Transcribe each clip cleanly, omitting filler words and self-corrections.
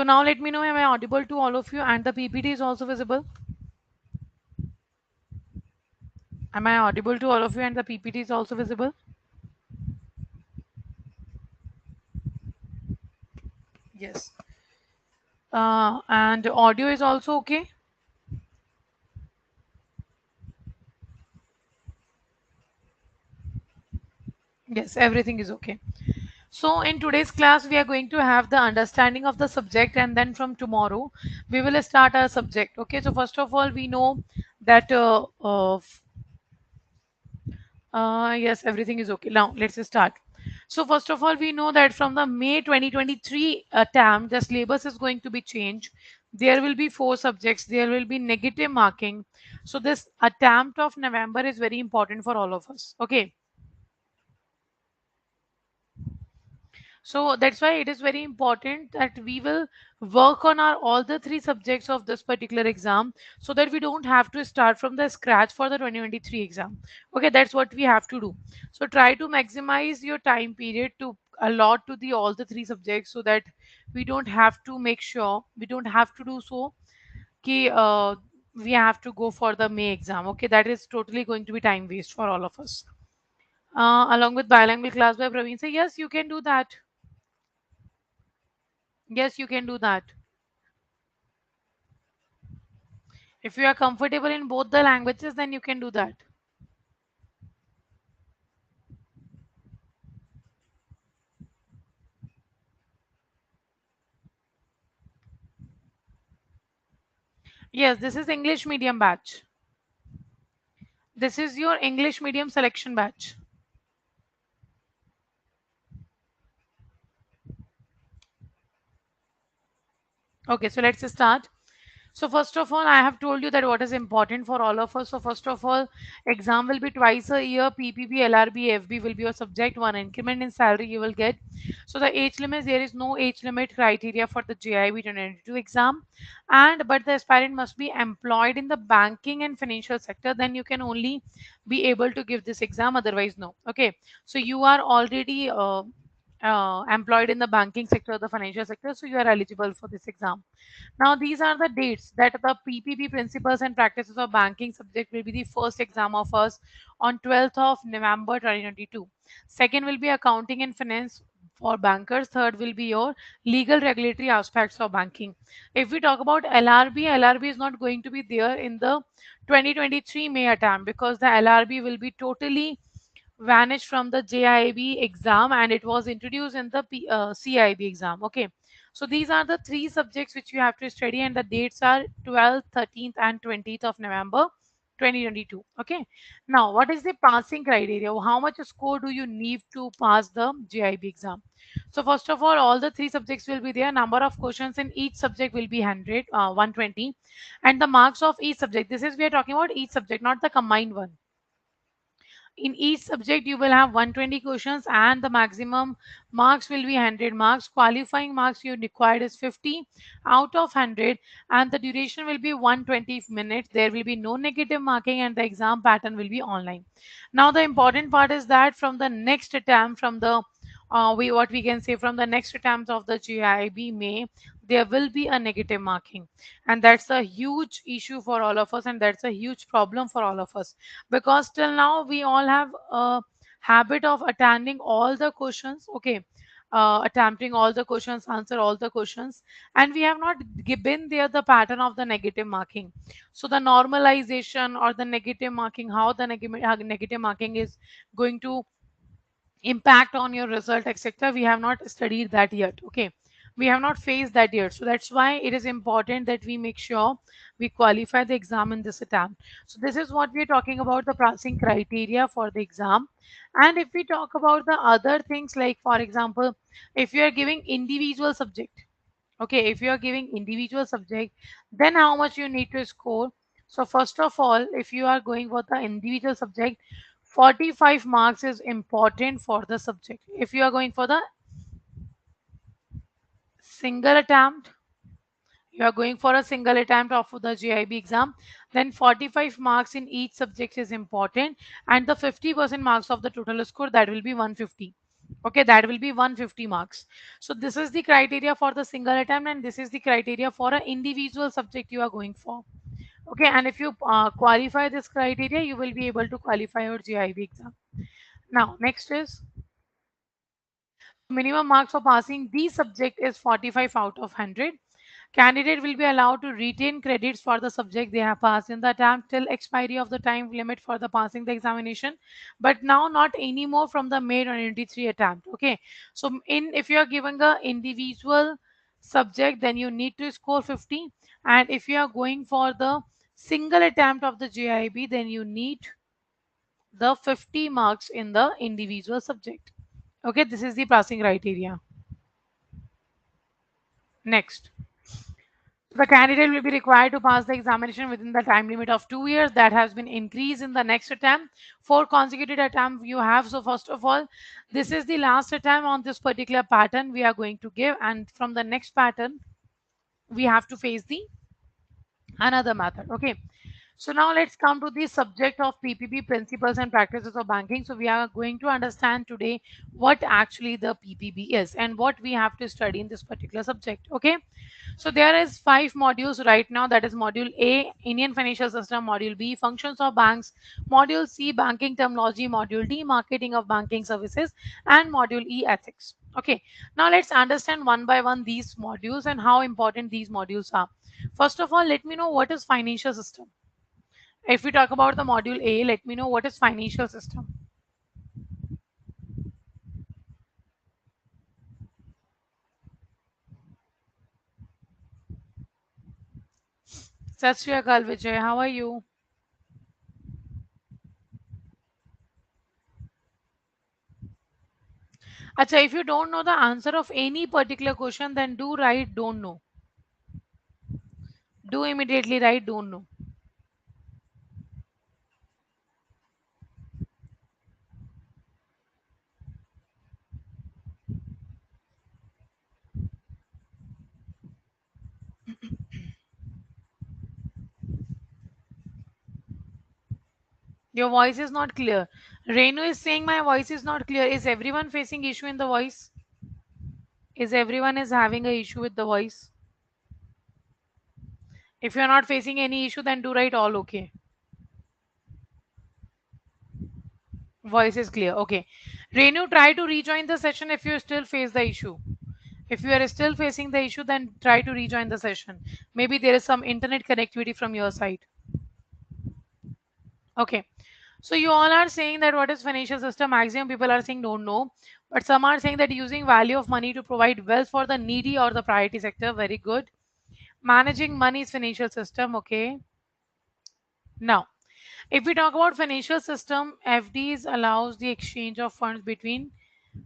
now let me know, am I audible to all of you, and the PPT is also visible? Am I audible to all of you and the PPT is also visible? Yes. And audio is also okay? Yes, everything is okay. So in today's class, we are going to have the understanding of the subject, and then from tomorrow, we will start our subject. Okay, so first of all, we know that yes, everything is okay. Now let's start. So first of all, we know that from the May 2023 term, the syllabus is going to be changed. There will be 4 subjects. There will be negative marking. So this attempt of November is very important for all of us. Okay. So that's why it is very important that we will work on our all the 3 subjects of this particular exam, so that we don't have to start from the scratch for the 2023 exam. Okay, that's what we have to do. So try to maximize your time period to allot to the all the 3 subjects, so that we don't have to make sure we don't have to do so कि we have to go for the May exam. Okay, that is totally going to be time waste for all of us. Along with bilingual class by Praveen, say yes, you can do that. Yes, you can do that. If you are comfortable in both the languages, then you can do that. Yes, this is English medium batch. This is your English medium selection batch. Okay, so let's start. So first of all, I have told you that what is important for all of us. So first of all, exam will be twice a year. PPB, LRB, FB will be your subject. One increment in salary you will get. So the age limit, there is no age limit criteria for the JIIB 2022 exam. But the aspirant must be employed in the banking and financial sector. Then you can only be able to give this exam. Otherwise, no. Okay. So you are already employed in the banking sector, the financial sector. So you are eligible for this exam. Now, these are the dates that the PPB Principles and Practices of Banking subject will be the first exam of us on 12th of November 2022. Second will be Accounting and Finance for bankers. Third will be your legal regulatory aspects of banking. If we talk about LRB, LRB is not going to be there in the 2023 May attempt, because the LRB will be totally vanished from the JIIB exam, and it was introduced in the CIIB exam. Okay. So these are the 3 subjects which you have to study, and the dates are 12th, 13th, and 20th of November 2022. Okay. Now, what is the passing criteria? How much score do you need to pass the JIIB exam? So first of all the 3 subjects will be there. Number of questions in each subject will be 120, and the marks of each subject. This is we are talking about each subject, not the combined one. In each subject you will have 120 questions, and the maximum marks will be 100 marks. Qualifying marks you required is 50 out of 100, and the duration will be 120 minutes. There will be no negative marking, and the exam pattern will be online. Now the important part is that from the next attempt, from the we what we can say from the next attempt of the JIIB May, there will be a negative marking, and that's a huge issue for all of us, and that's a huge problem for all of us, because till now we all have a habit of attending all the questions. Okay, attempting all the questions, answer all the questions, and we have not given there the pattern of the negative marking. So the normalization or the negative marking, how the negative marking is going to impact on your result, etc., we have not studied that yet. Okay, we have not faced that yet. So that's why it is important that we make sure we qualify the exam in this attempt. So this is what we are talking about, the passing criteria for the exam. And if we talk about the other things, like for example, if you are giving individual subject, okay, if you are giving individual subject, then how much you need to score? So first of all, if you are going for the individual subject, 45 marks is important for the subject. If you are going for the single attempt, you are going for a single attempt of the JIB exam, then 45 marks in each subject is important, and the 50% marks of the total score, that will be 150. Okay, that will be 150 marks. So this is the criteria for the single attempt, and this is the criteria for an individual subject you are going for. Okay, and if you qualify this criteria, you will be able to qualify your JIB exam. Now, next is minimum marks for passing the subject is 45 out of 100. Candidate will be allowed to retain credits for the subject they have passed in the attempt till expiry of the time limit for the passing the examination, but now not anymore from the May 2023 attempt. Okay, so in if you are giving a individual subject, then you need to score 50, and if you are going for the single attempt of the JIB, then you need the 50 marks in the individual subject. Okay, this is the passing criteria. Next, the candidate will be required to pass the examination within the time limit of 2 years. That has been increased in the next attempt. 4 consecutive attempts you have. So first of all, this is the last attempt on this particular pattern we are going to give, and from the next pattern, we have to face the another method. Okay, so now let's come to the subject of PPB, principles and practices of banking. So we are going to understand today what actually the PPB is and what we have to study in this particular subject. Okay, so there is 5 modules right now. That is module A, Indian financial system; module B, functions of banks; module C, banking terminology; module D, marketing of banking services; and module E, ethics. Okay, now let's understand one by one these modules and how important these modules are. First of all, let me know what is financial system. If we talk about the module A, let me know what is financial system. Sat Shri Akal Vijay, how are you? Acha, if you don't know the answer of any particular question, then do write don't know. Do immediately write don't know. Your voice is not clear. Renu is saying my voice is not clear. Is everyone facing issue in the voice? Is everyone is having a issue with the voice? If you're not facing any issue, then do write all okay. Voice is clear. Okay. Renu, try to rejoin the session if you still face the issue. If you are still facing the issue, then try to rejoin the session. Maybe there is some internet connectivity from your side. Okay. So you all are saying that what is financial system? Maximum people are saying don't know. But some are saying that using value of money to provide wealth for the needy or the priority sector. Very good. Managing money is financial system. Okay. Now, if we talk about financial system, FDs allows the exchange of funds between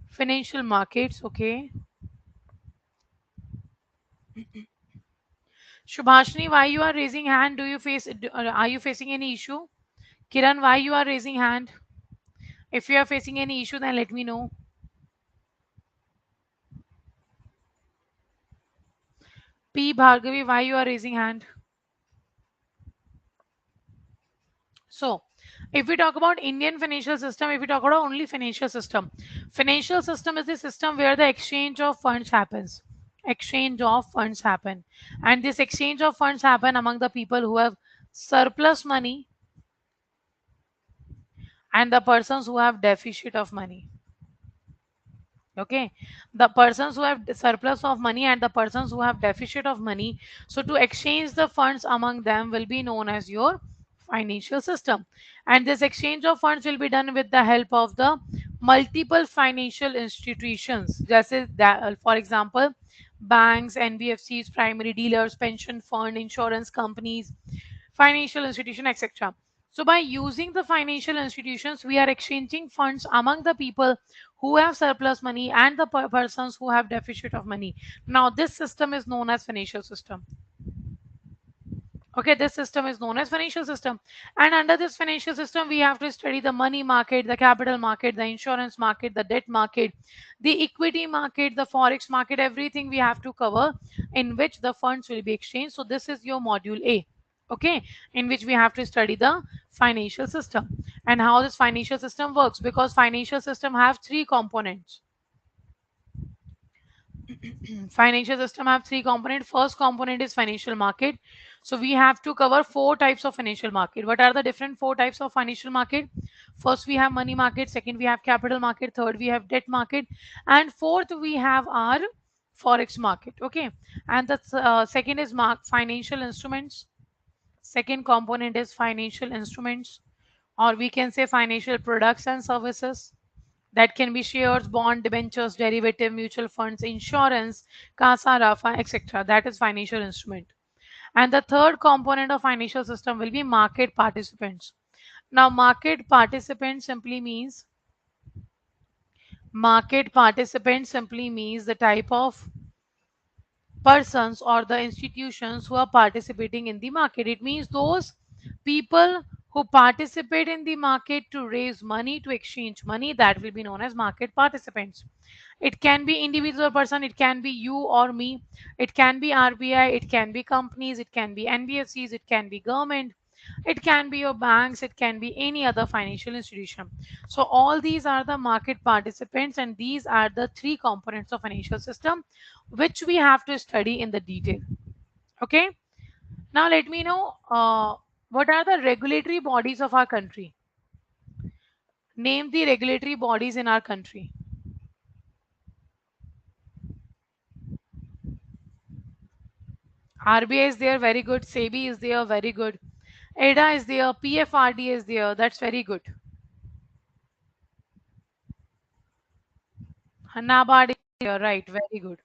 financial markets. Okay. Shubhashni, why you are raising hand? Do you face? Are you facing any issue? Kiran, why you are raising hand? If you are facing any issue, then let me know. P. Bhargavi, why you are raising hand? So, if we talk about Indian financial system, if we talk about only financial system is the system where the exchange of funds happens. Exchange of funds happen, and this exchange of funds happen among the people who have surplus money and the persons who have deficit of money. Okay, the persons who have surplus of money and the persons who have deficit of money, so to exchange the funds among them will be known as your financial system, and this exchange of funds will be done with the help of the multiple financial institutions, just as that, for example, banks, NBFCs, primary dealers, pension fund, insurance companies, financial institution, etc. So by using the financial institutions, we are exchanging funds among the people who have surplus money and the persons who have deficit of money. Now this system is known as financial system. Okay, this system is known as financial system. And under this financial system, we have to study the money market, the capital market, the insurance market, the debt market, the equity market, the forex market, everything we have to cover in which the funds will be exchanged. So this is your module A. Okay, in which we have to study the financial system and how this financial system works, because financial system have 3 components. Financial system have three components. First component is financial market. So we have to cover four types of financial market. What are the different four types of financial market? First we have money market, second we have capital market, third we have debt market, and fourth we have our forex market. Okay, and the second is financial instruments. Second component is financial instruments, or we can say financial products and services. That can be shares, bond, debentures, derivative, mutual funds, insurance, CASA, RAFA, etc. That is financial instrument. And the third component of financial system will be market participants. Now, market participants simply means the type of persons or the institutions who are participating in the market. It means those people who participate in the market to raise money, to exchange money, that will be known as market participants. It can be individual person, it can be you or me, it can be RBI, it can be companies, it can be NBFCs, it can be government, it can be your banks, it can be any other financial institution. So all these are the market participants, and these are the three components of financial system which we have to study in the detail. Okay. Now let me know what are the regulatory bodies of our country. Name the regulatory bodies in our country. RBI is there, very good. SEBI is there, very good. ADA is there, PFRD is there, that's very good. NABARD is there, right, very good.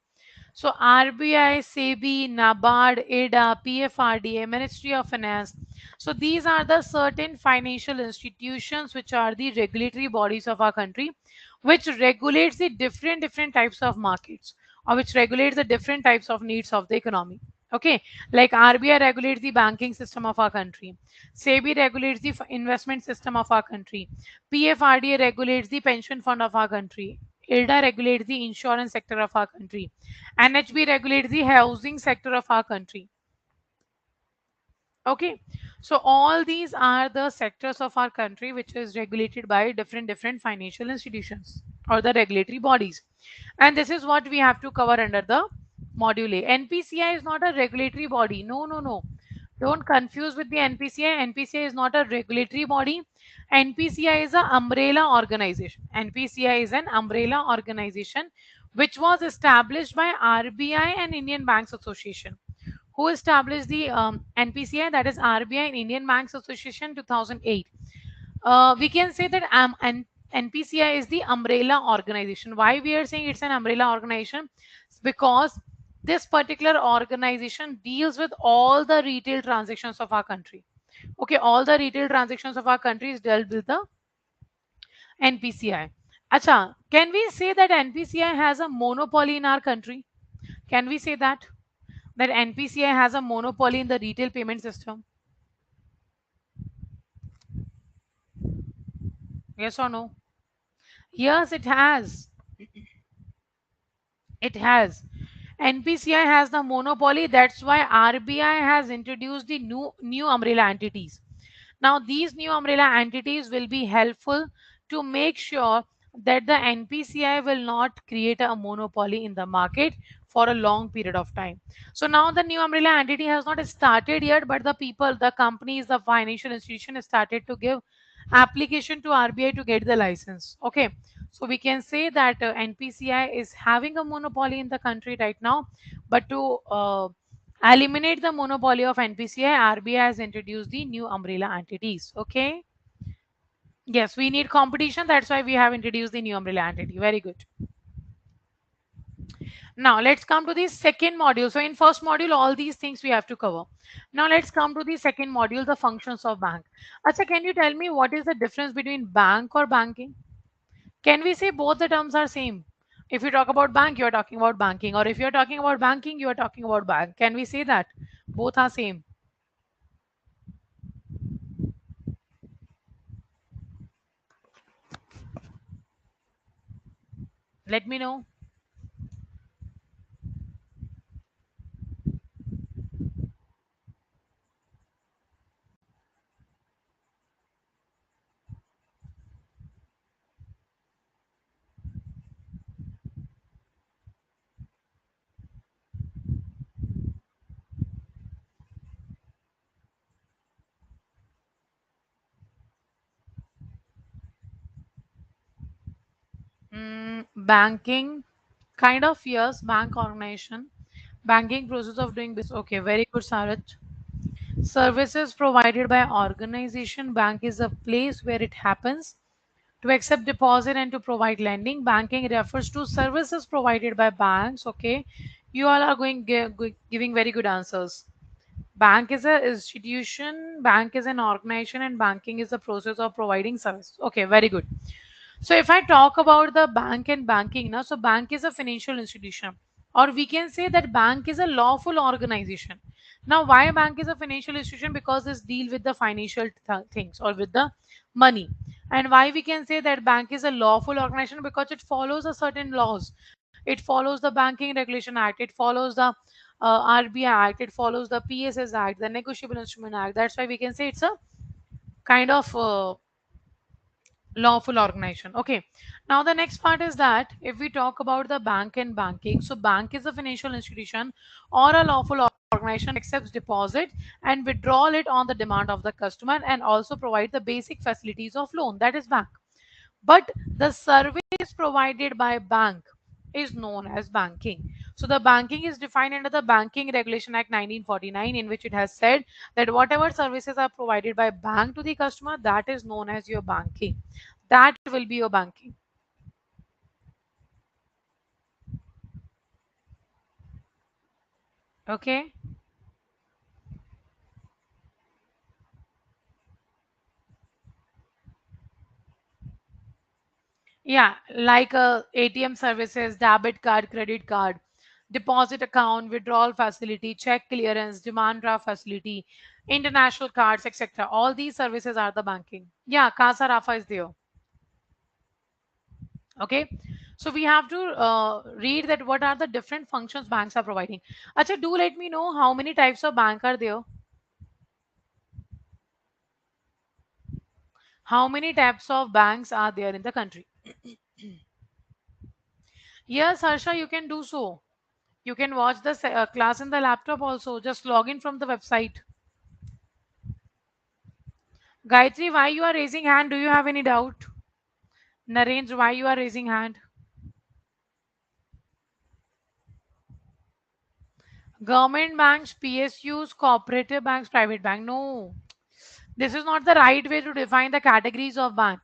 So RBI, SEBI, NABARD, ADA, PFRDA, Ministry of Finance. So these are the certain financial institutions which are the regulatory bodies of our country, which regulates the different types of markets, or which regulates the different types of needs of the economy. Okay, like RBI regulates the banking system of our country. SEBI regulates the investment system of our country. PFRDA regulates the pension fund of our country. ILDA regulates the insurance sector of our country. NHB regulates the housing sector of our country. Okay, so all these are the sectors of our country which is regulated by different financial institutions or the regulatory bodies. And this is what we have to cover under the module A. NPCI is not a regulatory body. No, no, no. Don't confuse with the NPCI. NPCI is not a regulatory body. NPCI is an umbrella organization. NPCI is an umbrella organization which was established by RBI and Indian Banks Association. Who established the NPCI? That is RBI and Indian Banks Association 2008. We can say that NPCI is the umbrella organization. Why we are saying it's an umbrella organization? Because this particular organization deals with all the retail transactions of our country. Okay, all the retail transactions of our country is dealt with the NPCI. Acha, can we say that NPCI has a monopoly in our country? Can we say that NPCI has a monopoly in the retail payment system? Yes or no? Yes, it has. It has. NPCI has the monopoly. That's why RBI has introduced the new umbrella entities. Now, these new umbrella entities will be helpful to make sure that the NPCI will not create a monopoly in the market for a long period of time. So now the new umbrella entity has not started yet, but the people, the companies, the financial institution has started to give application to RBI to get the license. Okay, so we can say that NPCI is having a monopoly in the country right now, but to eliminate the monopoly of NPCI, RBI has introduced the new umbrella entities. Okay. Yes, we need competition. That's why we have introduced the new umbrella entity. Very good. Now let's come to the second module. So in first module, all these things we have to cover. Now let's come to the second module, the functions of bank. Acha, can you tell me what is the difference between bank or banking? Can we say both the terms are same? If you talk about bank, you are talking about banking, or if you are talking about banking, you are talking about bank. Can we say that both are same? Let me know. Banking, kind of, yes, bank organization. Banking process of doing business. Okay, very good, Saraj. Services provided by organization. Bank is a place where it happens to accept deposit and to provide lending. Banking refers to services provided by banks. Okay, you all are giving very good answers. Bank is a institution, bank is an organization, and banking is the process of providing service. Okay, very good. So if I talk about the bank and banking now, so bank is a financial institution, or we can say that bank is a lawful organization. Now, why bank is a financial institution? Because this deal with the financial things or with the money. And why we can say that bank is a lawful organization? Because it follows a certain laws. It follows the Banking Regulation Act. It follows the RBI Act. It follows the PSS Act, the Negotiable Instrument Act. That's why we can say it's a kind of lawful organization. Okay, now the next part is that if we talk about the bank and banking, so bank is a financial institution or a lawful organization accepts deposit and withdrawal it on the demand of the customer and also provide the basic facilities of loan. That is bank. But the service provided by bank is known as banking. So the banking is defined under the Banking Regulation Act 1949, in which it has said that whatever services are provided by bank to the customer, that is known as your banking. That will be your banking. Okay. Yeah, like ATM services, debit card, credit card, deposit account, withdrawal facility, check clearance, demand draft facility, international cards, etc. All these services are the banking. Yeah, Casa Rafa is there. Okay. So we have to read that what are the different functions banks are providing. Acha, do let me know how many types of bank are there. How many types of banks are there in the country? Yes, Harsha, you can do so. You can watch the class in the laptop also. Just log in from the website. Gayatri, why you are raising hand? Do you have any doubt? Narendra, why you are raising hand? Government banks, PSUs, cooperative banks, private bank. No, this is not the right way to define the categories of bank.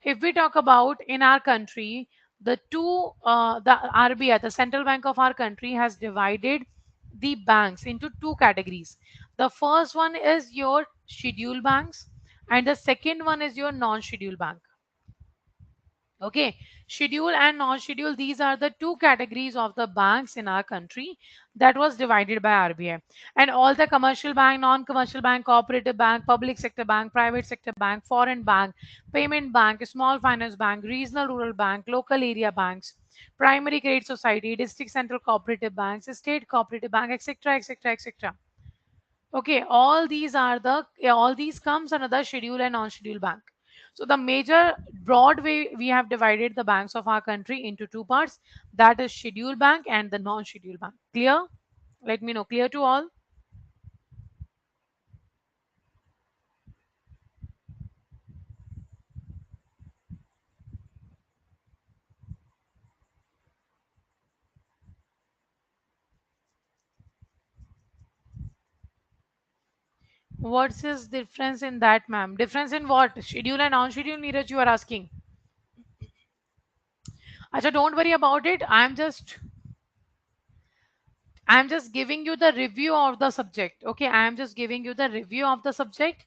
If we talk about in our country, the RBI, the central bank of our country, has divided the banks into two categories. The first one is your scheduled banks, and the second one is your non-scheduled bank. Okay, schedule and non-schedule, these are the two categories of the banks in our country that was divided by RBI. And all the commercial bank, non-commercial bank, cooperative bank, public sector bank, private sector bank, foreign bank, payment bank, small finance bank, regional rural bank, local area banks, primary credit society, district central cooperative banks, state cooperative bank, etc., etc., etc. Okay, all these are the all these comes under the schedule and non-schedule bank. So the major broad way we have divided the banks of our country into two parts, that is schedule bank and the non-schedule bank. Clear? Let me know. Clear to all? What's this difference in that, ma'am? Difference in what? Schedule and non-schedule, Neeraj, you are asking. Acha, don't worry about it. I'm just giving you the review of the subject. Okay, I'm just giving you the review of the subject.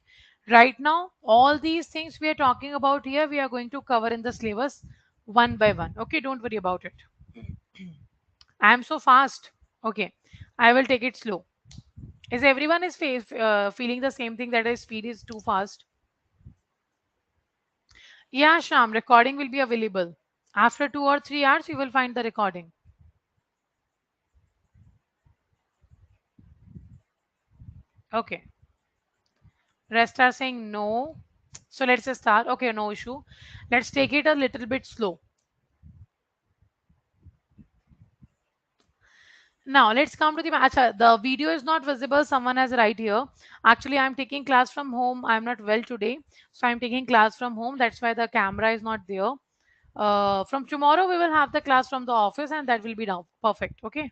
Right now, all these things we are talking about here, we are going to cover in the syllabus one by one. Okay, don't worry about it. I am so fast. Okay, I will take it slow. Is everyone is feeling the same thing that his speed is too fast? Yeah, Sham, recording will be available. After 2 or 3 hours, you will find the recording. Okay. Rest are saying no. So let's just start. Okay, no issue. Let's take it a little bit slow. Now let's come to the Acha, the video is not visible. Someone has right here. Actually, I'm taking class from home. I'm not well today, so I'm taking class from home. That's why the camera is not there. From tomorrow we will have the class from the office, and that will be now perfect. Okay.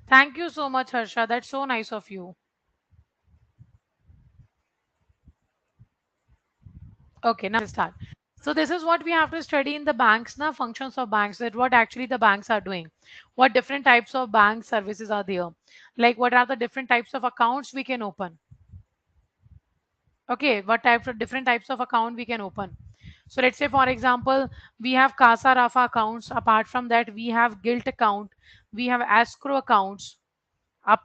Thank you so much, Harsha. That's so nice of you. Okay, now let's start. So this is what we have to study in the banks, now functions of banks, that what actually the banks are doing, what different types of bank services are there, like what are the different types of accounts we can open. Okay, what types of different types of account we can open. So let's say for example, we have Casa Rafa accounts. Apart from that, we have Gilt account, we have escrow accounts.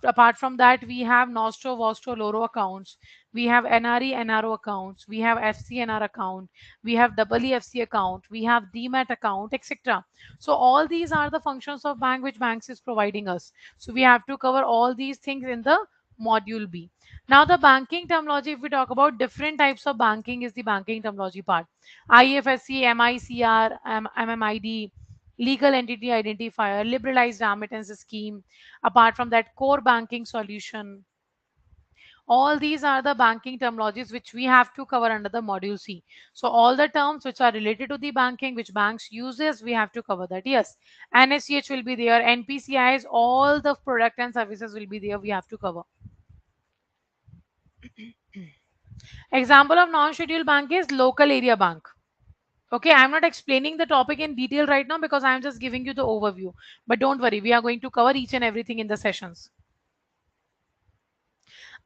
Apart from that, we have Nostro, Vostro, Loro accounts. We have NRE, NRO accounts. We have FCNR account. We have EEFC account. We have DMAT account, etc. So all these are the functions of bank which banks is providing us. So we have to cover all these things in the module B. Now the banking terminology, if we talk about different types of banking, is the banking terminology part. IFSC, MICR, MMID, legal entity identifier, liberalized remittance scheme. Apart from that, core banking solution. All these are the banking terminologies which we have to cover under the module C. So all the terms which are related to the banking, which banks uses, we have to cover that. Yes, NSCH will be there, NPCIs, all the product and services will be there. We have to cover. Example of non-scheduled bank is local area bank. Okay, I'm not explaining the topic in detail right now because I'm just giving you the overview. But don't worry, we are going to cover each and everything in the sessions.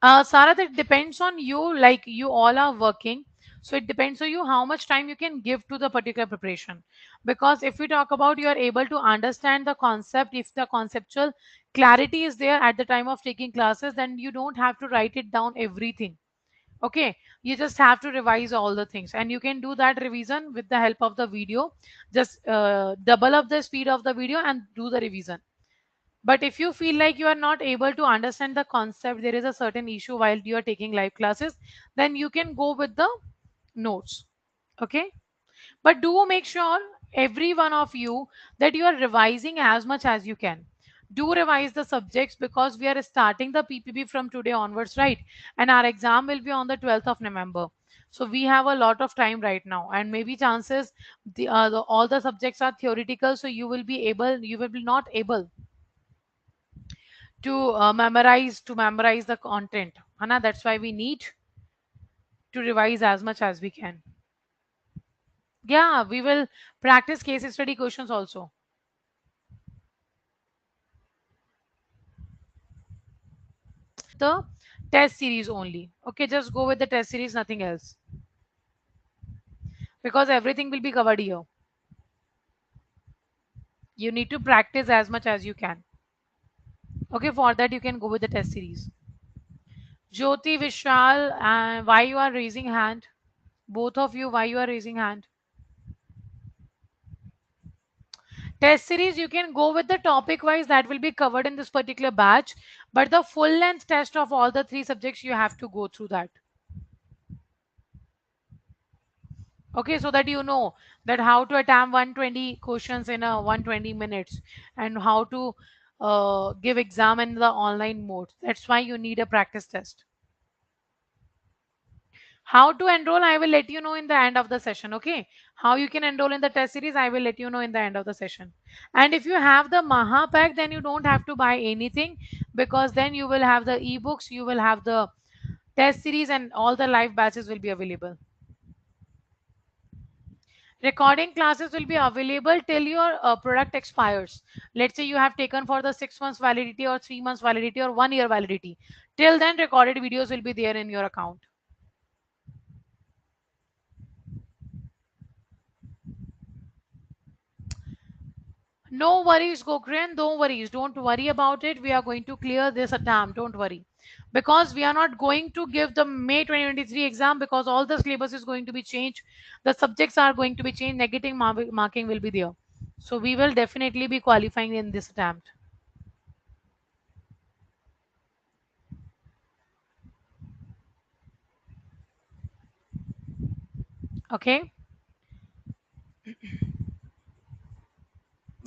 Sarah, that depends on you, like you all are working. So it depends on you how much time you can give to the particular preparation. Because if we talk about you are able to understand the concept, if the conceptual clarity is there at the time of taking classes, then you don't have to write it down everything. Okay, you just have to revise all the things, and you can do that revision with the help of the video. Just double up the speed of the video and do the revision. But if you feel like you are not able to understand the concept, there is a certain issue while you are taking live classes, then you can go with the notes. Okay. But do make sure, every one of you, that you are revising as much as you can. Do revise the subjects because we are starting the PPB from today onwards, right? And our exam will be on the 12th of November. So we have a lot of time right now, and maybe chances all the subjects are theoretical, so you will be not able to memorize the content. Hana, that's why we need to revise as much as we can. Yeah, we will practice case study questions also. The test series only. Okay, just go with the test series, nothing else. Because everything will be covered here. You need to practice as much as you can. Okay, for that you can go with the test series. Jyoti, Vishal, and why you are raising hand? Both of you, why you are raising hand? Test series, you can go with the topic wise, that will be covered in this particular batch. But the full length test of all the three subjects, you have to go through that. Okay, so that you know that how to attempt 120 questions in a 120 minutes, and how to give exam in the online mode. That's why you need a practice test. How to enroll, I will let you know in the end of the session. Okay, how you can enroll in the test series, I will let you know in the end of the session. And if you have the Maha pack, then you don't have to buy anything, because then you will have the ebooks, you will have the test series, and all the live batches will be available. Recording classes will be available till your product expires. Let's say you have taken for the 6 months validity or 3 months validity or 1 year validity. Till then, recorded videos will be there in your account. No worries, Gokren. Don't worries. Don't worry about it. We are going to clear this attempt. Don't worry. Because we are not going to give the May 2023 exam, because all the syllabus is going to be changed. The subjects are going to be changed. Negative marking will be there. So we will definitely be qualifying in this attempt. Okay.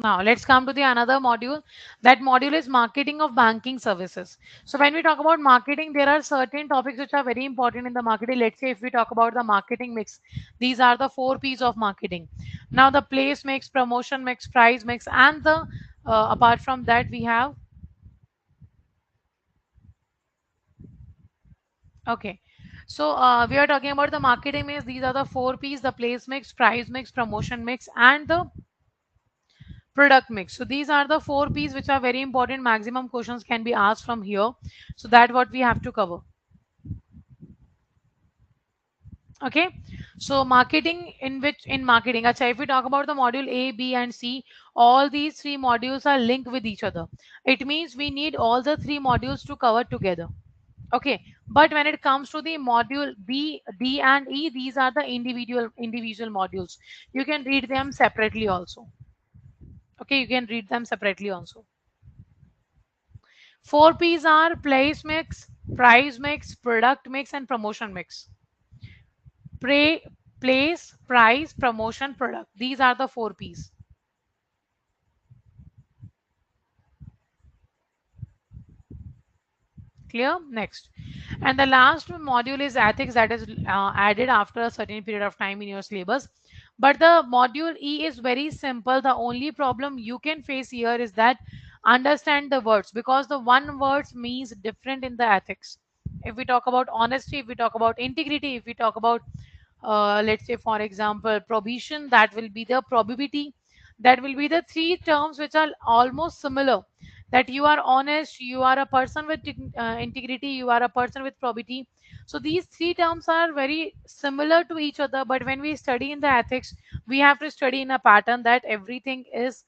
Now let's come to the another module. That module is marketing of banking services. So when we talk about marketing, there are certain topics which are very important in the marketing. Let's say if we talk about the marketing mix, these are the four P's of marketing. Now the place mix, promotion mix, price mix, and the apart from that we have okay. So we are talking about the marketing mix. These are the four P's: the place mix, price mix, promotion mix, and the product mix. So these are the four P's which are very important. Maximum questions can be asked from here. So that what we have to cover. Okay. So marketing in marketing. Acha, if we talk about the module A, B, and C, all these three modules are linked with each other. It means we need all the three modules to cover together. Okay. But when it comes to the module B, D, and E, these are the individual modules. You can read them separately also. Okay, you can read them separately also. Four P's are place mix, price mix, product mix, and promotion mix. Pre, place, price, promotion, product. These are the four P's. Clear? Next. And the last module is ethics that is added after a certain period of time in your syllabus. But the module E is very simple. The only problem you can face here is that understand the words because the one words means different in the ethics. If we talk about honesty, if we talk about integrity, if we talk about let's say for example prohibition, that will be the probability. That will be the three terms which are almost similar, that you are honest, you are a person with integrity, you are a person with probity. So these three terms are very similar to each other, but when we study in the ethics, we have to study in a pattern that everything is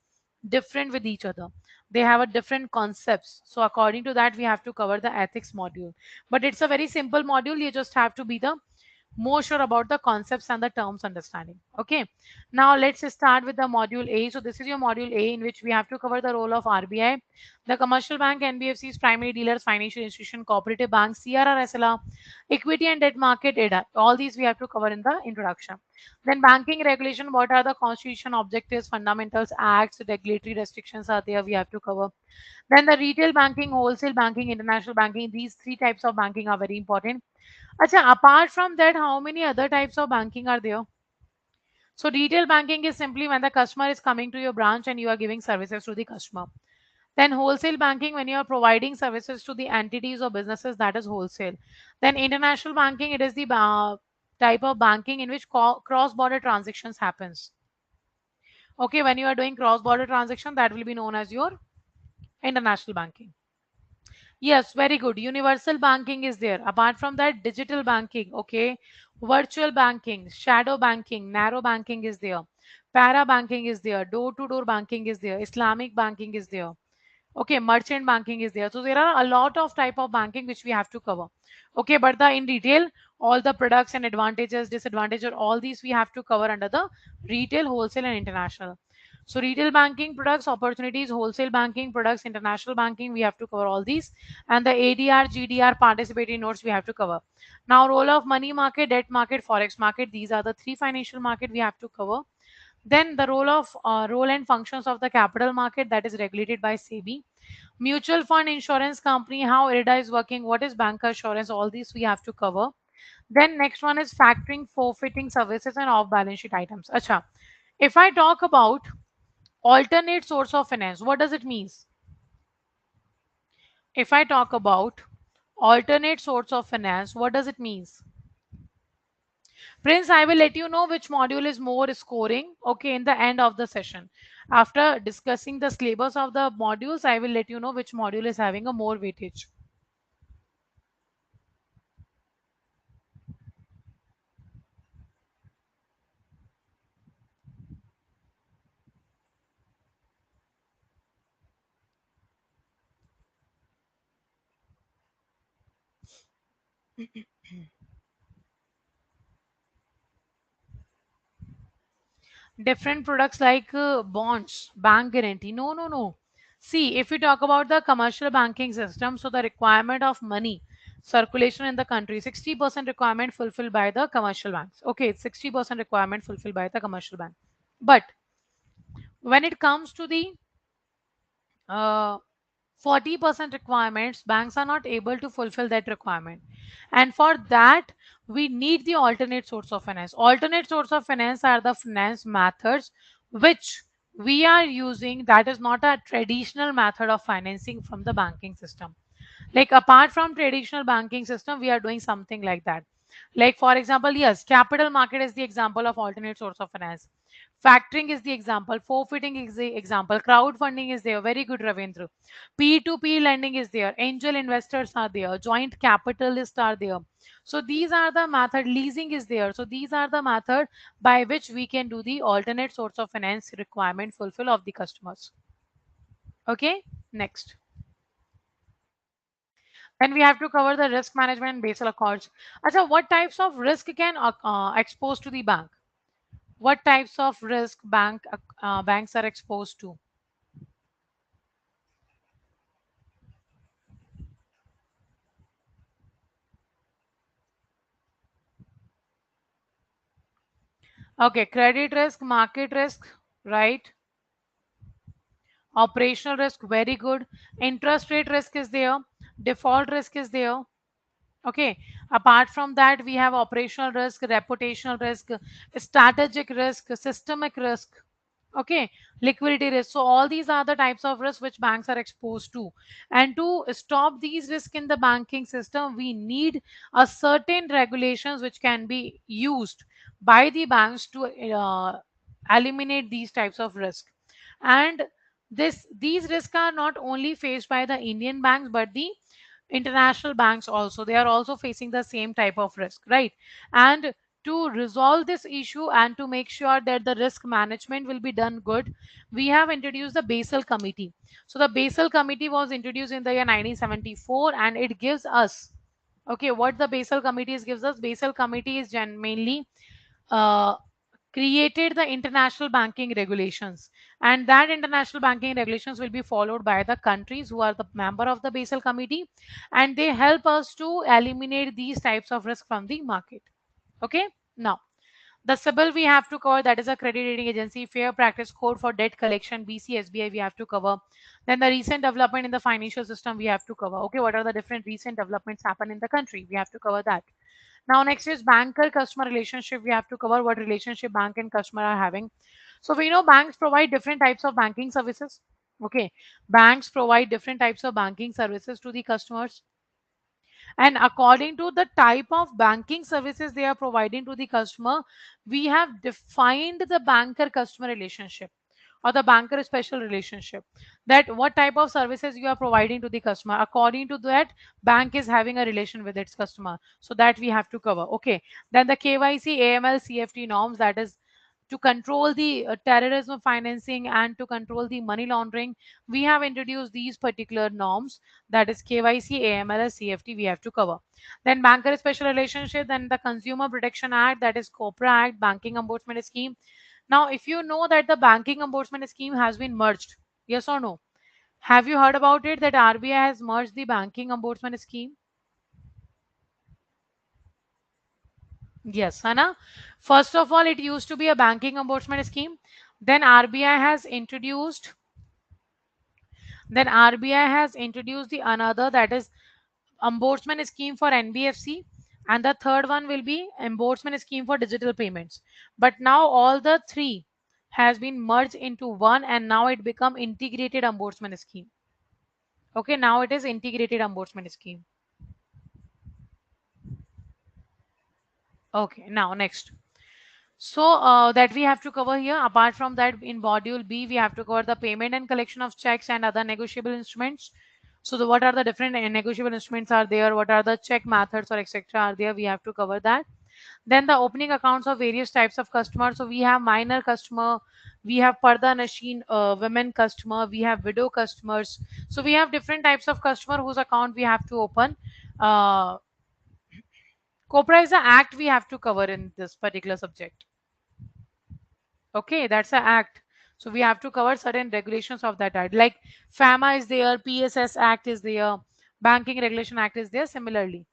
different with each other. They have a different concepts, so according to that we have to cover the ethics module. But it's a very simple module. You just have to be the more sure about the concepts and the terms understanding. Okay. Now let's start with the module A. So this is your module A in which we have to cover the role of RBI, the commercial bank, NBFCs, primary dealers, financial institution, cooperative banks, CRR, SLR, equity and debt market, ADA. All these we have to cover in the introduction. Then banking regulation, what are the constitution objectives, fundamentals, acts, regulatory restrictions are there, we have to cover. Then the retail banking, wholesale banking, international banking, these three types of banking are very important. Acha, apart from that, how many other types of banking are there? So retail banking is simply when the customer is coming to your branch and you are giving services to the customer. Then wholesale banking, when you are providing services to the entities or businesses, that is wholesale. Then international banking, it is the type of banking in which cross-border transactions happens. Okay, when you are doing cross-border transaction, that will be known as your international banking. Yes, very good. Universal banking is there. Apart from that, digital banking, okay, virtual banking, shadow banking, narrow banking is there. Para banking is there. Door-to-door banking is there. Islamic banking is there. Okay, merchant banking is there. So there are a lot of type of banking which we have to cover. Okay, but the in detail, all the products and advantages, disadvantages, all these we have to cover under the retail, wholesale, and international. So retail banking products, opportunities, wholesale banking products, international banking, we have to cover all these. And the ADR, GDR, participating notes we have to cover. Now, role of money market, debt market, forex market, these are the three financial market we have to cover. Then the role and functions of the capital market that is regulated by SEBI. Mutual fund, insurance company, how IRDA is working, what is bank assurance, all these we have to cover. Then next one is factoring, forfeiting services and off balance sheet items. Acha, if I talk about alternate source of finance, what does it mean? If I talk about alternate source of finance, what does it mean? Prince, I will let you know which module is more scoring, okay, in the end of the session. After discussing the syllabus of the modules, I will let you know which module is having a more weightage. Different products like bonds, bank guarantee. No, no, no. See, if we talk about the commercial banking system, so the requirement of money circulation in the country, 60% requirement fulfilled by the commercial banks. Okay, it's 60% requirement fulfilled by the commercial bank. But When it comes to the uh, 40% requirements, banks are not able to fulfill that requirement. And for that, we need the alternate source of finance. Alternate source of finance are the finance methods which we are using that is not a traditional method of financing from the banking system. Like apart from traditional banking system, we are doing something like that. Like for example, yes, capital market is the example of alternate source of finance. Factoring is the example. Forfeiting is the example. Crowdfunding is there. Very good, Ravindra. P2P lending is there. Angel investors are there. Joint capitalists are there. So these are the method. Leasing is there. So these are the method by which we can do the alternate source of finance requirement fulfill of the customers. Okay, next. Then we have to cover the risk management and Basel Accords. Acha, what types of risk can expose to the bank? What types of risk banks are exposed to? Okay, credit risk, market risk, right? Operational risk, very good. Interest rate risk is there. Default risk is there. Okay. Apart from that, we have operational risk, reputational risk, strategic risk, systemic risk. Okay, liquidity risk. So all these are the types of risks which banks are exposed to. And to stop these risks in the banking system, we need a certain regulations which can be used by the banks to eliminate these types of risk. And these risks are not only faced by the Indian banks but the international banks also. They are also facing the same type of risk, right? And to resolve this issue and to make sure that the risk management will be done good, we have introduced the Basal Committee. So the Basal Committee was introduced in the year 1974 and it gives us, okay, what the Basal Committee is gives us. Basal Committee is mainly uh, created the international banking regulations, and that international banking regulations will be followed by the countries who are the member of the Basel Committee, and they help us to eliminate these types of risk from the market. Okay, now the CIBIL we have to cover, that is a credit rating agency. Fair practice code for debt collection, BCSBI, we have to cover. Then the recent development in the financial system we have to cover. Okay, what are the different recent developments happen in the country, we have to cover that. Now, next is banker customer relationship. We have to cover what relationship bank and customer are having. So we know banks provide different types of banking services. Okay, banks provide different types of banking services to the customers. And according to the type of banking services they are providing to the customer, we have defined the banker customer relationship or the banker special relationship, that what type of services you are providing to the customer. According to that, bank is having a relation with its customer, so that we have to cover. Okay, then the KYC AML CFT norms, that is to control the terrorism financing and to control the money laundering. We have introduced these particular norms, that is KYC AML and CFT we have to cover. Then banker special relationship, then the Consumer Protection Act, that is COPRA Act, Banking Ombudsman Scheme. Now, if you know that the Banking Ombudsman Scheme has been merged, yes or no? Have you heard about it that RBI has merged the Banking Ombudsman Scheme? Yes, Hannah. First of all, it used to be a Banking Ombudsman Scheme. Then RBI has introduced, the another, that is Ombudsman Scheme for NBFC, and the third one will be Ombudsman Scheme for digital payments. But now all the three has been merged into one, and now it become integrated Ombudsman Scheme. Okay, now it is integrated Ombudsman Scheme. Okay, now next. So that we have to cover here. Apart from that, in module B, we have to cover the payment and collection of checks and other negotiable instruments. So what are the different negotiable instruments are there? What are the check methods or etc. are there? We have to cover that. Then the opening accounts of various types of customers. So we have minor customer, we have Parda Nashin women customer, we have widow customers. So we have different types of customer whose account we have to open. Uh, Copra is the act we have to cover in this particular subject. Okay, that's an act. So we have to cover certain regulations of that act. Like FAMA is there, PSS Act is there, Banking Regulation Act is there similarly.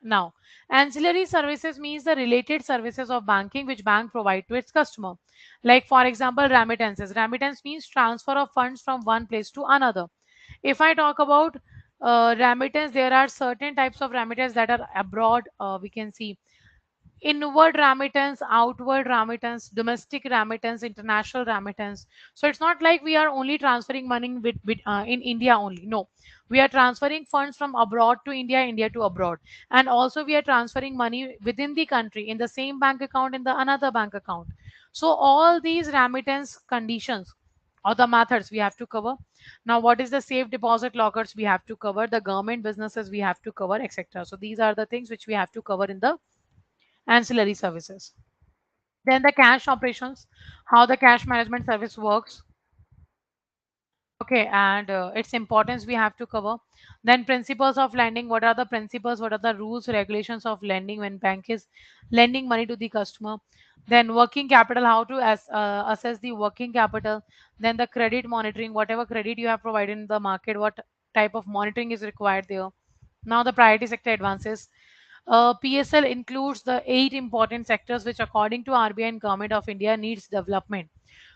Now, ancillary services means the related services of banking which bank provide to its customer. Like for example, remittances. Remittance means transfer of funds from one place to another. If I talk about remittance, there are certain types of remittance that are abroad. We can see inward remittance, outward remittance, domestic remittance, international remittance. So it's not like we are only transferring money in India only. No, we are transferring funds from abroad to India, India to abroad, and also we are transferring money within the country in the same bank account in the another bank account. So all these remittance conditions or the methods we have to cover. Now, what is the safe deposit lockers we have to cover? The government businesses we have to cover, etc. So these are the things which we have to cover in the ancillary services. Then the cash operations, how the cash management service works. Okay, and its importance we have to cover. Then principles of lending. What are the principles? What are the rules, regulations of lending when bank is lending money to the customer? Then working capital, how to assess the working capital. Then the credit monitoring, whatever credit you have provided in the market, what type of monitoring is required there. Now the priority sector advances. PSL includes the 8 important sectors which, according to RBI and Government of India, needs development.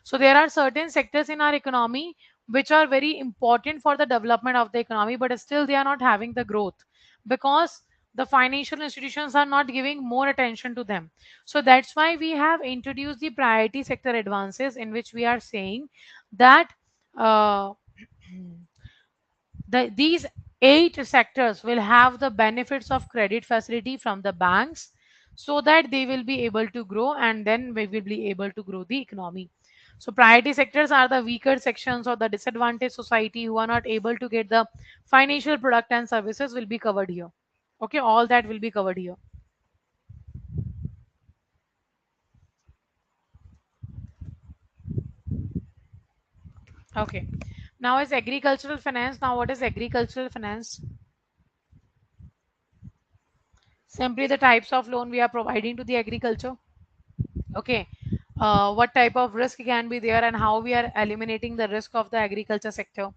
So there are certain sectors in our economy which are very important for the development of the economy, but still they are not having the growth because the financial institutions are not giving more attention to them. So that's why we have introduced the priority sector advances, in which we are saying that uh, these 8 sectors will have the benefits of credit facility from the banks, so that they will be able to grow, and then we will be able to grow the economy. So priority sectors are the weaker sections or the disadvantaged society who are not able to get the financial product and services will be covered here. Okay, all that will be covered here. Okay, now is agricultural finance. Now what is agricultural finance? Simply the types of loan we are providing to the agriculture. Okay, what type of risk can be there and how we are eliminating the risk of the agriculture sector,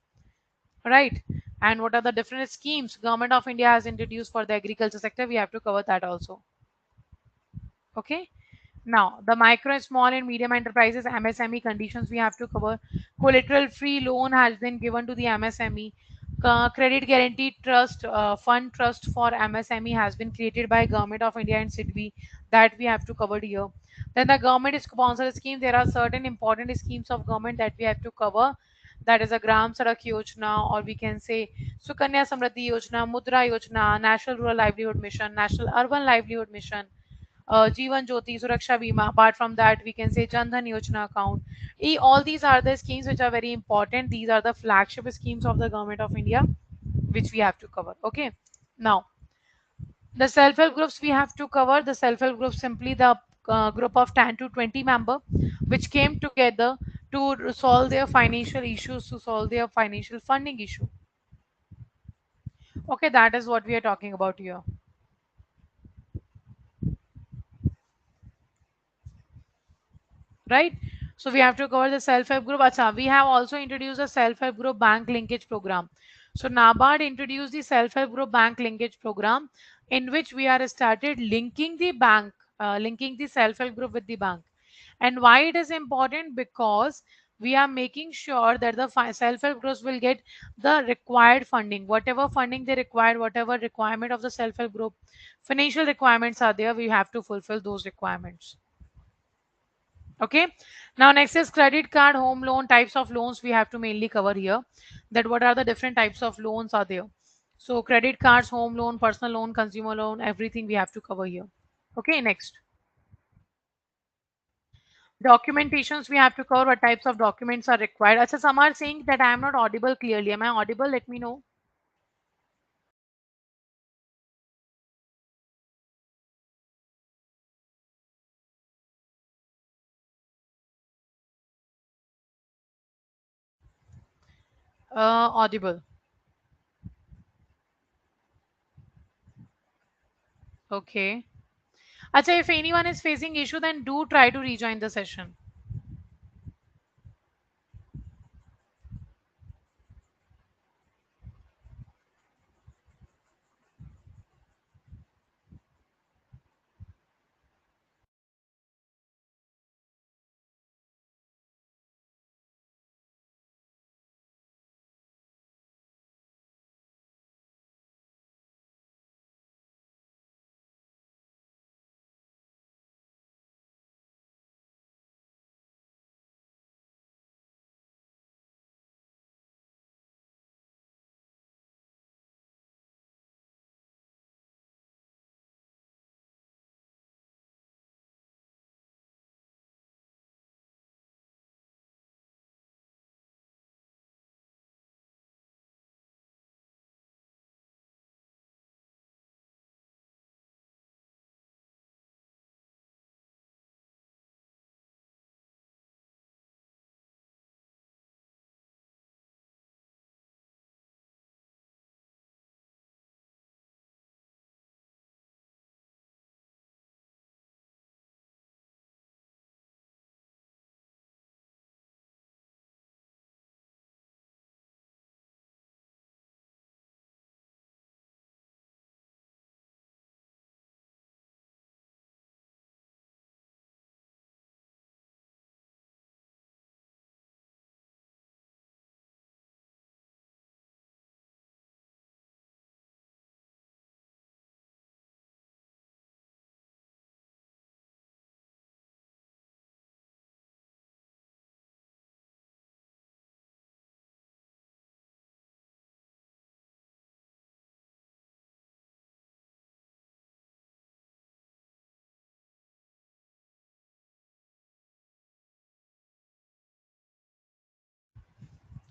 right? And what are the different schemes Government of India has introduced for the agriculture sector? We have to cover that also. Okay, now the micro, small and medium enterprises MSME conditions we have to cover. Collateral free loan has been given to the MSME. Credit guaranteed trust fund trust for MSME has been created by Government of India and SIDBI, that we have to cover here. Then the government sponsored scheme. There are certain important schemes of government that we have to cover. That is a Gram Sadak Yojana, or we can say Sukanya Samriddhi Yojana, Mudra Yojana, National Rural Livelihood Mission, National Urban Livelihood Mission, Jeevan Jyoti, Suraksha Bima. Apart from that, we can say Jan Dhan Yojana account. All these are the schemes which are very important. These are the flagship schemes of the Government of India, which we have to cover. Okay. Now, the self-help groups we have to cover. The self-help group, simply the group of 10 to 20 member which came together to solve their financial issues, to solve their financial funding issue. Okay, that is what we are talking about here. Right? So we have to cover the self-help group. Acha, we have also introduced a self-help group bank linkage program. So NABARD introduced the self-help group bank linkage program, in which we are started linking the bank, linking the self-help group with the bank. And why it is important? Because we are making sure that the self-help groups will get the required funding, whatever funding they require, whatever requirement of the self-help group, financial requirements are there, we have to fulfill those requirements. Okay, now next is credit card, home loan. Types of loans we have to mainly cover here, that what are the different types of loans are there. So credit cards, home loan, personal loan, consumer loan, everything we have to cover here. Okay, next, documentations we have to cover. What types of documents are required? Acha, some are saying that I am not audible clearly. Am I audible? Let me know. Audible. Okay. Acha, if anyone is facing issue, then do try to rejoin the session.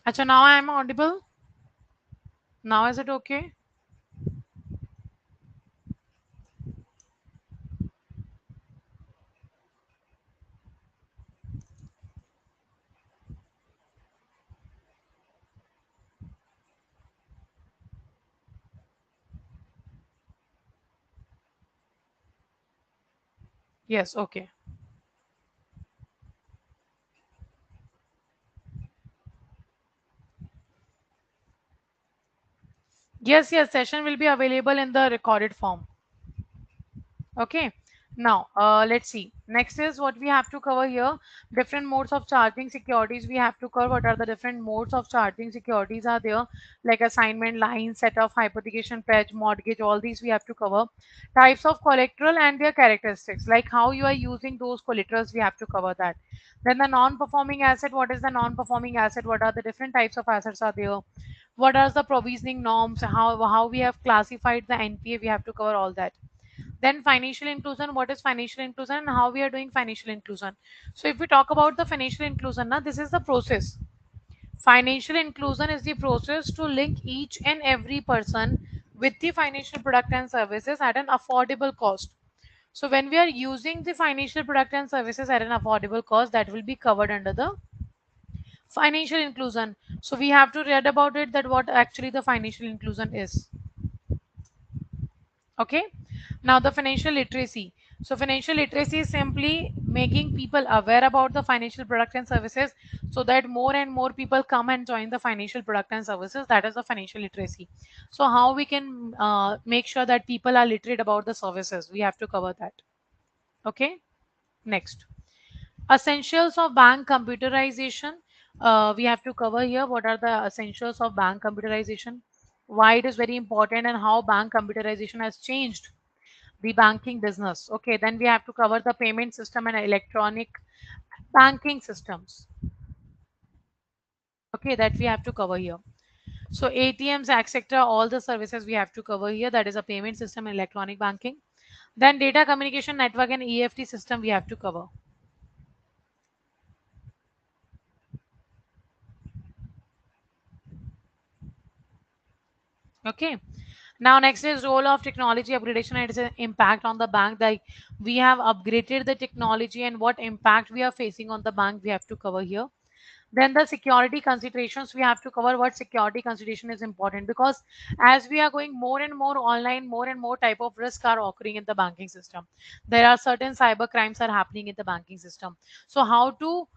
Acha, now I am audible. Now is it okay? Yes, okay. Yes, yes, session will be available in the recorded form. Okay. Now, let's see. Next is what we have to cover here. Different modes of charging securities we have to cover. What are the different modes of charging securities are there? Like assignment, line, set of hypothecation, pledge, mortgage, all these we have to cover. Types of collateral and their characteristics, like how you are using those collaterals, we have to cover that. Then the non-performing asset, what is the non-performing asset? What are the different types of assets are there? What are the provisioning norms? How we have classified the NPA, we have to cover all that. Then financial inclusion, what is financial inclusion and how we are doing financial inclusion. So if we talk about the financial inclusion, now this is the process. Financial inclusion is the process to link each and every person with the financial product and services at an affordable cost. So when we are using the financial product and services at an affordable cost, that will be covered under the financial inclusion. So we have to read about it, that what actually the financial inclusion is. Okay. Now the financial literacy. So financial literacy is simply making people aware about the financial product and services, so that more and more people come and join the financial product and services. That is the financial literacy. So how we can make sure that people are literate about the services, we have to cover that. Okay. Next, essentials of bank computerization. We have to cover here what are the essentials of bank computerization, why it is very important, and how bank computerization has changed the banking business. Okay, then we have to cover the payment system and electronic banking systems. Okay, that we have to cover here. So ATMs, etc., all the services we have to cover here. That is a payment system and electronic banking. Then data communication network and EFT system we have to cover. Okay. Now next is role of technology upgradation and its impact on the bank. Like we have upgraded the technology and what impact we are facing on the bank, we have to cover here. Then the security considerations, we have to cover what security consideration is important, because as we are going more and more online, more and more type of risk are occurring in the banking system. There are certain cyber crimes are happening in the banking system. So how to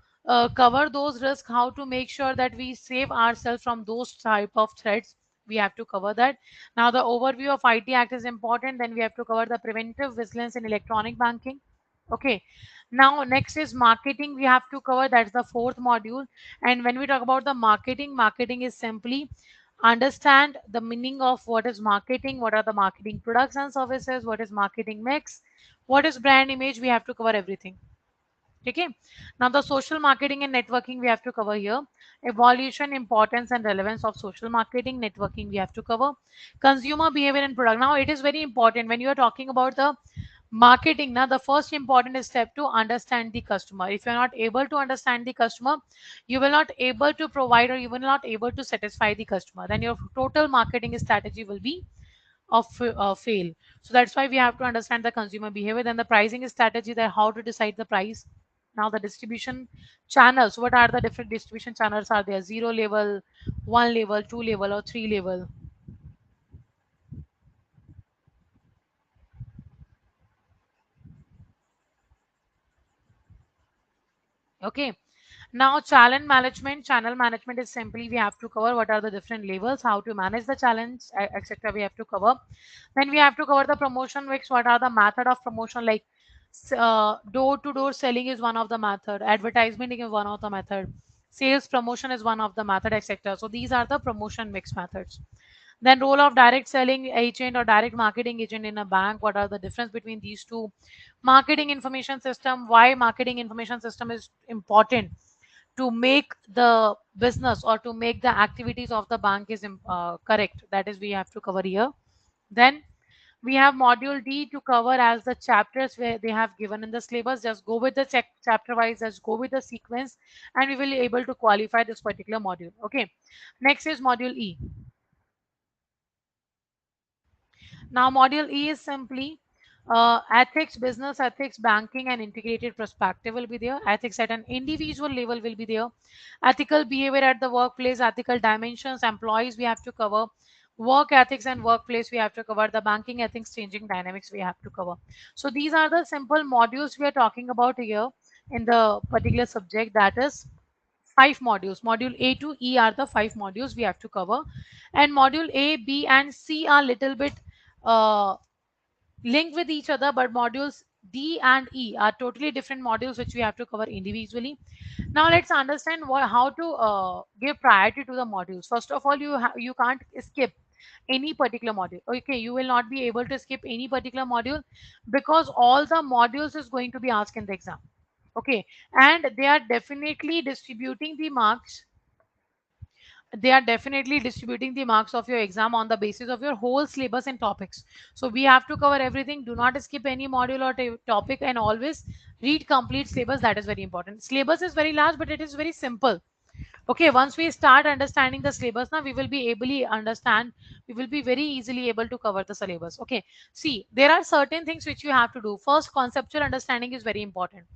cover those risks, how to make sure that we save ourselves from those type of threats, we have to cover that. Now the overview of IT Act is important. Then we have to cover the preventive vigilance in electronic banking. Okay. Now next is marketing, we have to cover. That's the fourth module. And when we talk about the marketing, marketing is simply understand the meaning of what is marketing, what are the marketing products and services, what is marketing mix, what is brand image, we have to cover everything. Okay. Now the social marketing and networking we have to cover here. Evaluation, importance and relevance of social marketing, networking we have to cover. Consumer behavior and product. Now it is very important when you are talking about the marketing. Now the first important step to understand the customer. If you're not able to understand the customer, you will not able to provide, or you will not able to satisfy the customer. Then your total marketing strategy will be of fail. So that's why we have to understand the consumer behavior. Then the pricing strategy, that how to decide the price. Now the distribution channels, what are the different distribution channels are there? Zero level, one level, two level, or three level. Okay. Now channel management is simply we have to cover what are the different levels, how to manage the challenge, etc. We have to cover. Then we have to cover the promotion mix. What are the method of promotion? Like door to door selling is one of the method. Advertisement is one of the method. Sales promotion is one of the method, etc. So these are the promotion mix methods. Then role of direct selling agent or direct marketing agent in a bank. What are the difference between these two? Marketing information system. Why marketing information system is important? To make the business or to make the activities of the bank is correct. That is we have to cover here. Then We have module D to cover as the chapters where they have given in the syllabus. Just go with the chapter wise, just go with the sequence, and we will be able to qualify this particular module. Okay. Next is module E. Now, module E is simply ethics, business ethics, banking, and integrated perspective will be there. Ethics at an individual level will be there. Ethical behavior at the workplace, ethical dimensions, employees we have to cover. Work ethics and workplace we have to cover. The banking ethics, changing dynamics we have to cover. So these are the simple modules we are talking about here in the particular subject. That is five modules. Module A to E are the five modules we have to cover, and module A, B, and C are little bit uh, linked with each other, but modules D and E are totally different modules which we have to cover individually. Now let's understand how to give priority to the modules. First of all, you can't skip any particular module. Okay, you will not be able to skip any particular module because all the modules is going to be asked in the exam. Okay, and they are definitely distributing the marks of your exam on the basis of your whole syllabus and topics. So we have to cover everything. Do not skip any module or topic, and always read complete syllabus. That is very important. Syllabus is very large, but it is very simple. Okay, once we start understanding the syllabus, now we will be very easily able to cover the syllabus. Okay, see, there are certain things which you have to do. First, conceptual understanding is very important.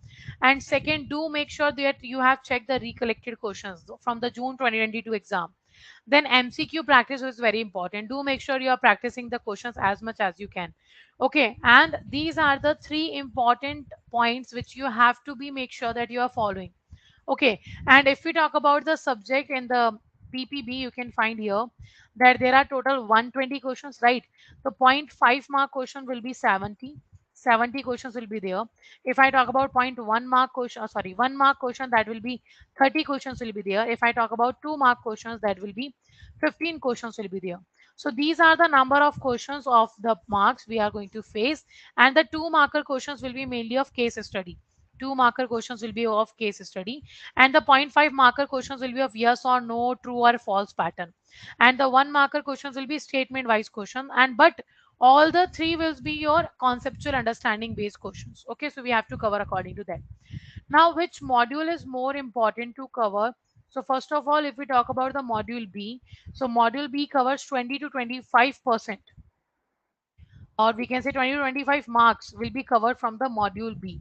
And second, do make sure that you have checked the recollected questions from the June 2022 exam. Then MCQ practice is very important. Do make sure you are practicing the questions as much as you can. Okay, and these are the three important points which you have to be make sure that you are following. Okay, and if we talk about the subject in the PPB, you can find here that there are total 120 questions, right? The point 0.5 mark question will be 70 questions will be there. If I talk about point 1 mark question, sorry, 1 mark question, that will be 30 questions will be there. If I talk about 2 mark questions, that will be 15 questions will be there. So these are the number of questions of the marks we are going to face, and the 2 marker questions will be mainly of case study. 2 marker questions will be of case study, and the zero point 0.5 marker questions will be of yes or no, true or false pattern, and the 1 marker questions will be statement wise question, and but all the three will be your conceptual understanding based questions. Okay, so we have to cover according to that. Now, which module is more important to cover? So first of all, if we talk about the module B, so module B covers 20 to 25%, or we can say 20 to 25 marks will be covered from the module B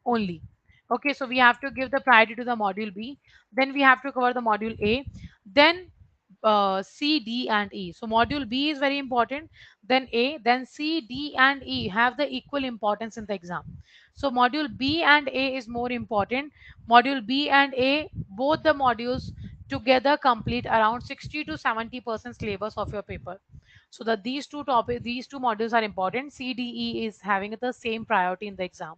only. Okay, so we have to give the priority to the module B. Then we have to cover the module A. Then C, D, and E. So module B is very important. Then A, then C, D, and E have the equal importance in the exam. So module B and A is more important. Module B and A, both the modules together complete around 60 to 70% syllabus of your paper. So that these two modules are important. CDE is having the same priority in the exam.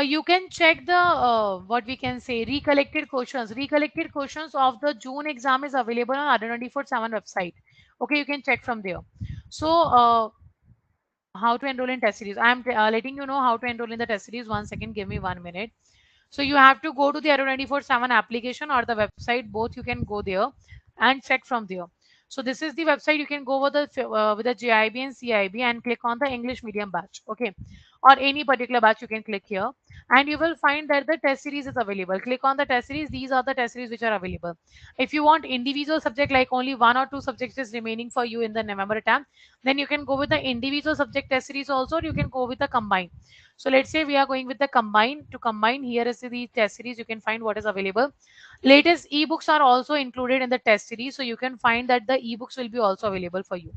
You can check the what we can say recollected questions. Recollected questions of the June exam is available on Adda 24/7 website. Okay, you can check from there. So how to enroll in test series? I am letting you know how to enroll in the test series. One second, give me 1 minute. So you have to go to the Arrow 24/7 application or the website. Both you can go there and check from there. So this is the website. You can go with the JIB and CIB and click on the English medium batch. Okay, or any particular batch you can click here, and you will find that the test series is available. Click on the test series. These are the test series which are available. If you want individual subject, like only one or two subjects is remaining for you in the November attempt, then you can go with the individual subject test series also, or you can go with the combined. So let's say we are going with the combine. To combine, here is the test series. You can find what is available. Latest ebooks are also included in the test series. So you can find that the ebooks will be also available for you.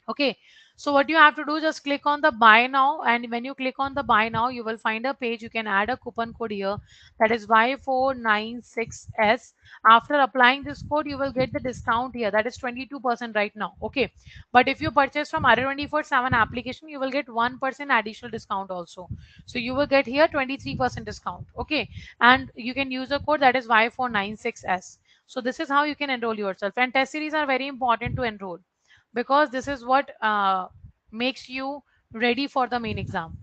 Okay, so what you have to do, just click on the buy now, and when you click on the buy now, you will find a page. You can add a coupon code here, that is Y496S. After applying this code, you will get the discount here, that is 22% right now. Okay, but if you purchase from R24/7 application, you will get 1% additional discount also. So you will get here 23% discount. Okay, and you can use the code, that is Y496S. So this is how you can enroll yourself, and test series are very important to enroll because this is what makes you ready for the main exam.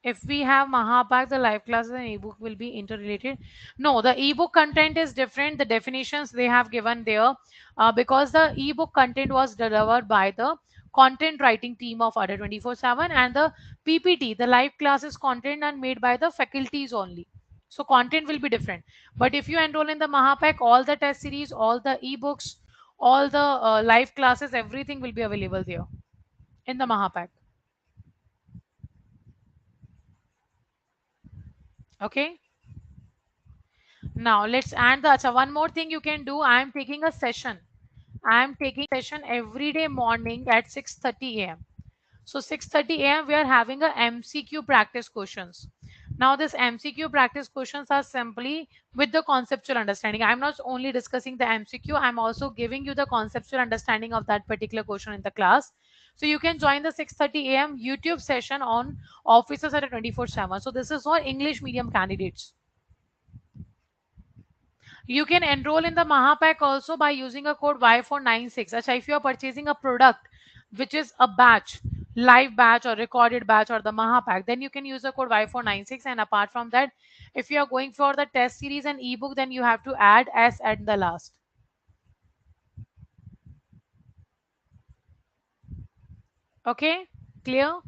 if we have Mahapak, the live classes and ebook will be interrelated. No, the ebook content is different. The definitions they have given there, because the ebook content was delivered by the content writing team of Adda 24/7, and the PPT, the live classes content, are made by the faculties only. So content will be different. But if you enroll in the Mahapak, all the test series, all the ebooks, all the live classes, everything will be available there in the Mahapak. Okay. Now let's add the one more thing you can do. I am taking a session. I am taking session every day morning at 6:30 a.m. So 6:30 a.m. we are having a MCQ practice questions. Now this MCQ practice questions are simply with the conceptual understanding. I'm not only discussing the MCQ, I'm also giving you the conceptual understanding of that particular question in the class. So you can join the 6:30 a.m. YouTube session on Officers at 24/7. So this is for English medium candidates. You can enroll in the Mahapack also by using a code Y496. Acha, if you are purchasing a product which is a batch, live batch or recorded batch or the Mahapack, then you can use the code Y496. And apart from that, if you are going for the test series and ebook, then you have to add S at the last. Okay, clear?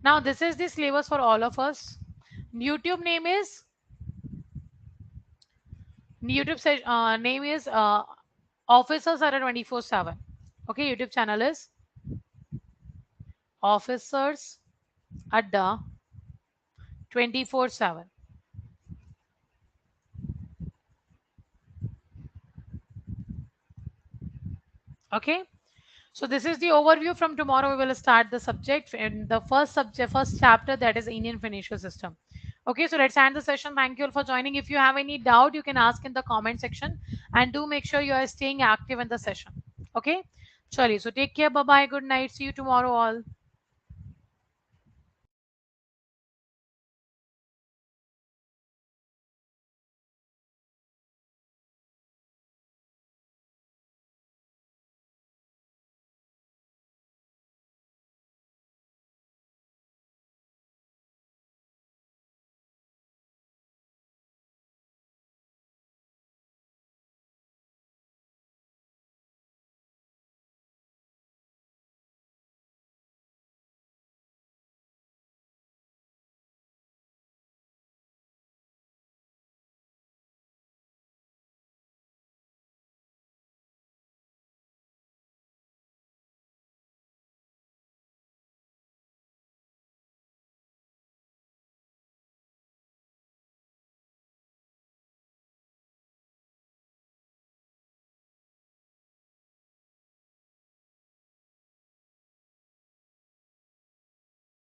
Now this is the syllabus for all of us. YouTube name is name is Officers are 24/7. Okay, YouTube channel is Officers Adda 24/7. Okay. So this is the overview. From tomorrow we will start the subject in the first chapter, that is Indian financial system. Okay, so let's end the session. Thank you all for joining. If you have any doubt, you can ask in the comment section, and do make sure you are staying active in the session. Okay. Chali. So take care. Bye bye. Good night. See you tomorrow all.